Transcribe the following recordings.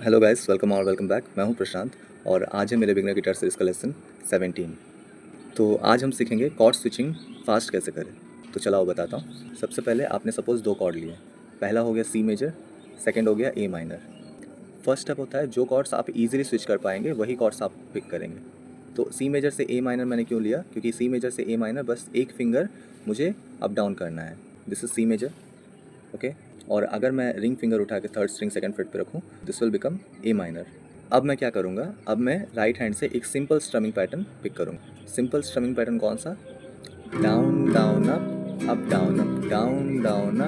Hello guys, welcome और welcome back. मैं हूं प्रशांत और आज है मेरे बिगनर गिटार सीरीज़ का लेसन 17। तो आज हम सीखेंगे कॉर्ड स्विचिंग फास्ट कैसे करें। तो चलाओ बताता हूं। सबसे पहले आपने सपोज़ दो कॉर्ड लिए। पहला हो गया सी मेजर, सेकंड हो गया ए माइनर। फर्स्ट स्टेप होता है जो कॉर्ड्स आप इजीली स्विच कर पाएंगे वही कॉर्ड्स आप पिक करेंगे। तो सी मेजर से ए माइनर मैंने क्यों लिया, क्योंकि सी मेजर से ए माइनर बस एक फिंगर मुझे अप डाउन करना है। This is C major, okay. और अगर मैं रिंग फिंगर उठा के थर्ड स्ट्रिंग सेकंड फ्रेट पे रखूँ, this will become a minor. अब मैं क्या करूँगा, अब मैं राइट हैंड से एक सिंपल स्ट्रमिंग पैटर्न पिक करूँगा। सिंपल स्ट्रमिंग पैटर्न कौन सा? Down down up down up, down down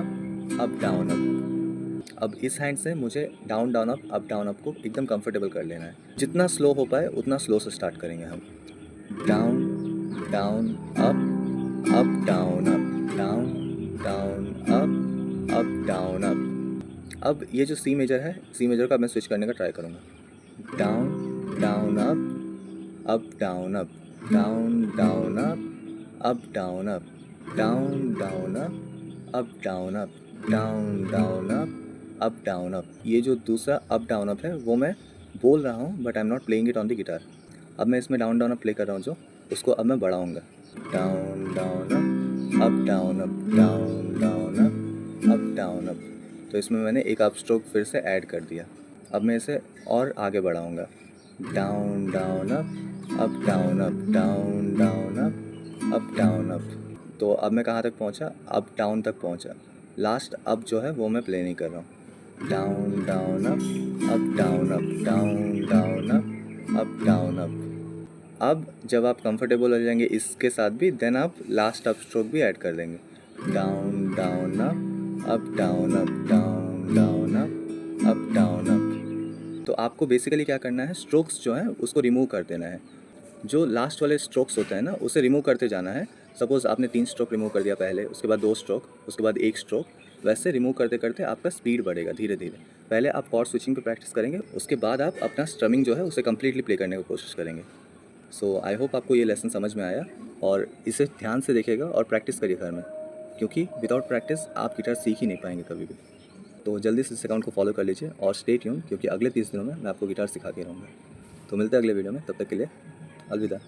up down up. अब इस हैंड से मुझे down down up down up को एकदम कंफर्टेबल कर लेना है। जितना स्लो हो पाए उतना स्लो से स्टार्ट करेंगे हम। Down down up down up, down down up down up. अब ये जो सी मेजर है, सी मेजर का मैं स्विच करने का ट्राई करूँगा। Down down up down up, down down up down up, down down up down up, down down up down up. ये जो दूसरा अप डाउन अप है वो मैं बोल रहा हूँ but I am not playing it on the guitar. अब मैं इसमें डाउन डाउन अप प्ले कर रहा हूँ जो, उसको अब मैं बढ़ाऊँगा। Down down up down up, down down up down up. तो इसमें मैंने एक अप स्ट्रोक फिर से ऐड कर दिया। अब मैं इसे और आगे बढ़ाऊँगा। Down down up down up, down down up down up. तो अब मैं कहाँ तक पहुँचा? अप डाउन तक पहुँचा। लास्ट अप जो है वो मैं प्ले नहीं कर रहा हूँ। Down down up down up, down down up down up. अब जब आप कंफर्टेबल हो जाएंगे इसके साथ भी, देन आप लास्ट अप स्ट्रोक भी ऐड कर देंगे। Down down up down up, down down up down up. तो आपको बेसिकली क्या करना है, स्ट्रोक्स जो हैं उसको रिमूव कर देना है। जो लास्ट वाले स्ट्रोक्स होते हैं ना, उसे रिमूव करते जाना है। सपोज़ आपने 3 स्ट्रोक रिमूव कर दिया पहले, उसके बाद 2 स्ट्रोक, उसके बाद 1 स्ट्रोक। वैसे रिमूव करते करते आपका स्पीड बढ़ेगा धीरे धीरे। पहले आप कॉर्ड स्विचिंग पे प्रैक्टिस करेंगे, उसके बाद आप अपना स्ट्रमिंग जो है उसे कम्प्लीटली प्ले करने की कोशिश करेंगे। सो आई होप आपको ये लेसन समझ में आया और इसे ध्यान से देखिएगा और प्रैक्टिस करिए घर में, क्योंकि विदाउट प्रैक्टिस आप गिटार सीख ही नहीं पाएंगे कभी भी। तो जल्दी से इस अकाउंट को फॉलो कर लीजिए और स्टे ट्यून, क्योंकि अगले 30 दिनों में मैं आपको गिटार सिखा के रहूँगा। तो मिलते हैं अगले वीडियो में, तब तक के लिए अलविदा।